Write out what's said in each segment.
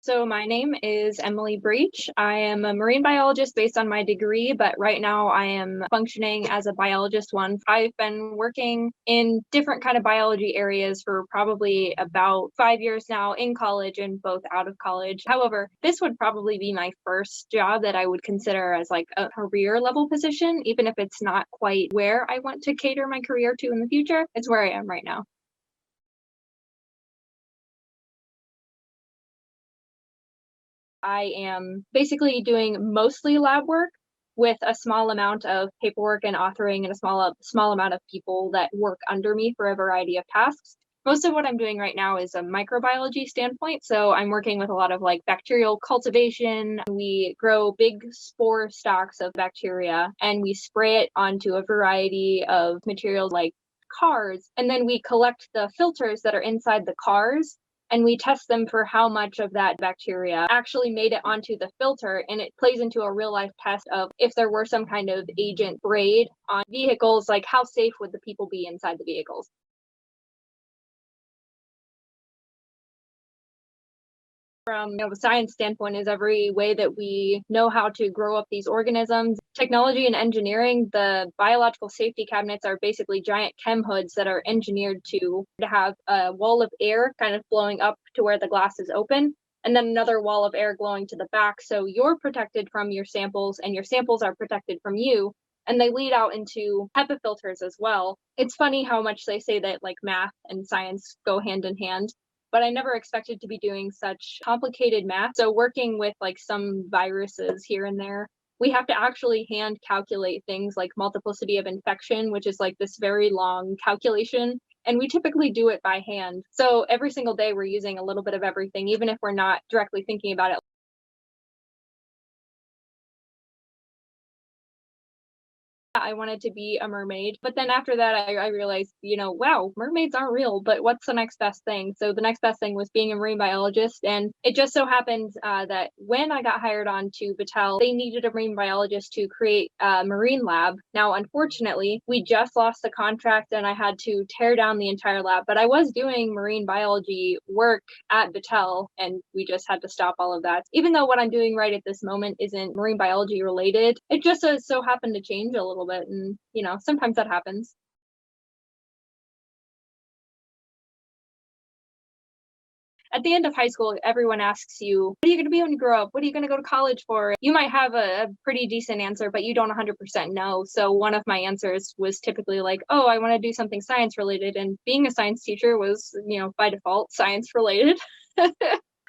So my name is Emily Breach. I am a marine biologist based on my degree, but right now I am functioning as a biologist one. I've been working in different kind of biology areas for probably about 5 years now in college and both out of college. However, this would probably be my first job that I would consider as like a career level position, even if it's not quite where I want to cater my career to in the future. It's where I am right now. I am basically doing mostly lab work with a small amount of paperwork and authoring and a small amount of people that work under me for a variety of tasks. Most of what I'm doing right now is a microbiology standpoint. So I'm working with a lot of like bacterial cultivation. We grow big spore stocks of bacteria and we spray it onto a variety of materials like cars. And then we collect the filters that are inside the cars and we test them for how much of that bacteria actually made it onto the filter, and it plays into a real life test of if there were some kind of agent sprayed on vehicles, like how safe would the people be inside the vehicles. From a science standpoint, is every way that we know how to grow up these organisms. Technology and engineering, the biological safety cabinets are basically giant chem hoods that are engineered to have a wall of air kind of blowing up to where the glass is open, and then another wall of air glowing to the back. So you're protected from your samples, and your samples are protected from you. And they lead out into HEPA filters as well. It's funny how much they say that like math and science go hand in hand, but I never expected to be doing such complicated math. So working with like some viruses here and there, we have to actually hand calculate things like multiplicity of infection, which is like this very long calculation. And we typically do it by hand. So every single day we're using a little bit of everything, even if we're not directly thinking about it. I wanted to be a mermaid. But then after that, I realized, wow, mermaids aren't real, but what's the next best thing? So the next best thing was being a marine biologist. And it just so happened that when I got hired on to Battelle, they needed a marine biologist to create a marine lab. Now, unfortunately, we just lost the contract and I had to tear down the entire lab. But I was doing marine biology work at Battelle and we just had to stop all of that. Even though what I'm doing right at this moment isn't marine biology related, it just so happened to change a little bit. And, sometimes that happens. At the end of high school, everyone asks you, what are you going to be when you grow up? What are you going to go to college for? You might have a pretty decent answer, but you don't 100% know. So one of my answers was typically like, oh, I want to do something science related. And being a science teacher was, by default, science related.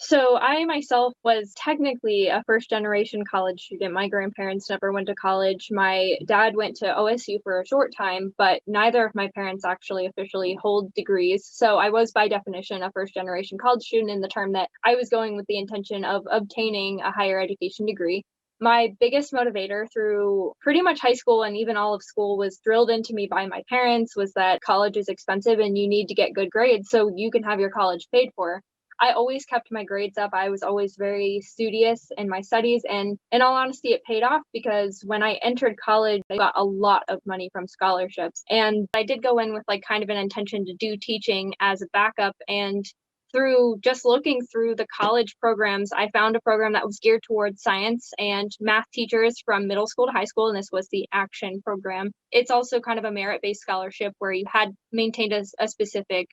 So I myself was technically a first generation college student. My grandparents never went to college. My dad went to OSU for a short time, but neither of my parents actually officially hold degrees. So I was by definition a first generation college student in the term that I was going with the intention of obtaining a higher education degree. My biggest motivator through pretty much high school and even all of school was drilled into me by my parents was that college is expensive and you need to get good grades so you can have your college paid for. I always kept my grades up. I was always very studious in my studies. And in all honesty, it paid off because when I entered college, I got a lot of money from scholarships. And I did go in with like kind of an intention to do teaching as a backup. And through just looking through the college programs, I found a program that was geared towards science and math teachers from middle school to high school. And this was the Action program. It's also kind of a merit based scholarship where you had maintained a specific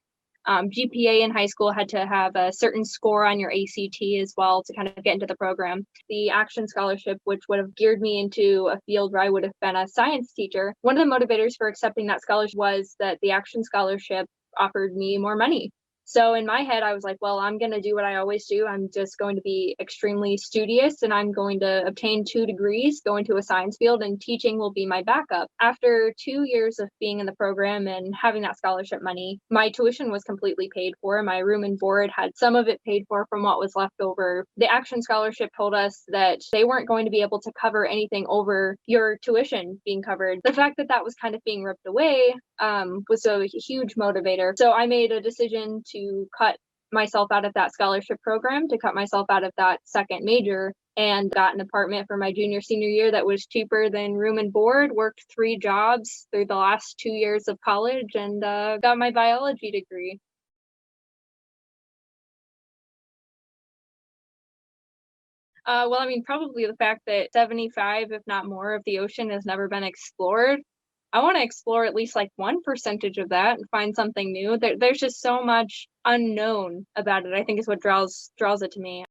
GPA in high school, had to have a certain score on your ACT as well to kind of get into the program. The Action Scholarship, which would have geared me into a field where I would have been a science teacher, one of the motivators for accepting that scholarship was that the Action Scholarship offered me more money. So in my head, I was like, well, I'm going to do what I always do. I'm just going to be extremely studious and I'm going to obtain 2 degrees, go into a science field, and teaching will be my backup. After 2 years of being in the program and having that scholarship money, my tuition was completely paid for. My room and board had some of it paid for from what was left over. The Action Scholarship told us that they weren't going to be able to cover anything over your tuition being covered. The fact that that was kind of being ripped away was a huge motivator. So I made a decision to cut myself out of that scholarship program, to cut myself out of that second major, and got an apartment for my junior senior year that was cheaper than room and board, worked 3 jobs through the last 2 years of college, and got my biology degree. Well, I mean, probably the fact that 75, if not more, of the ocean has never been explored. I want to explore at least like 1% of that and find something new. There's just so much unknown about it, I think is what draws it to me.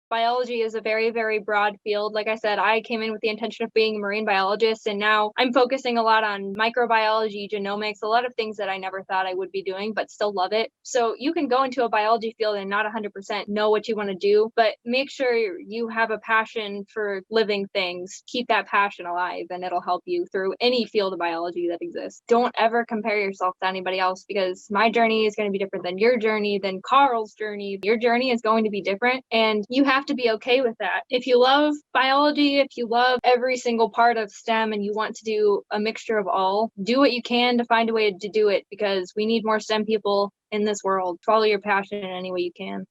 Biology is a very, very broad field. Like I said, I came in with the intention of being a marine biologist, and now I'm focusing a lot on microbiology, genomics, a lot of things that I never thought I would be doing, but still love it. So you can go into a biology field and not 100% know what you want to do, but make sure you have a passion for living things. Keep that passion alive, and it'll help you through any field of biology that exists. Don't ever compare yourself to anybody else, because my journey is going to be different than your journey, than Carl's journey. Your journey is going to be different, and you have to be okay with that. If you love biology, if you love every single part of STEM and you want to do a mixture of all, do what you can to find a way to do it, because we need more STEM people in this world. Follow your passion in any way you can.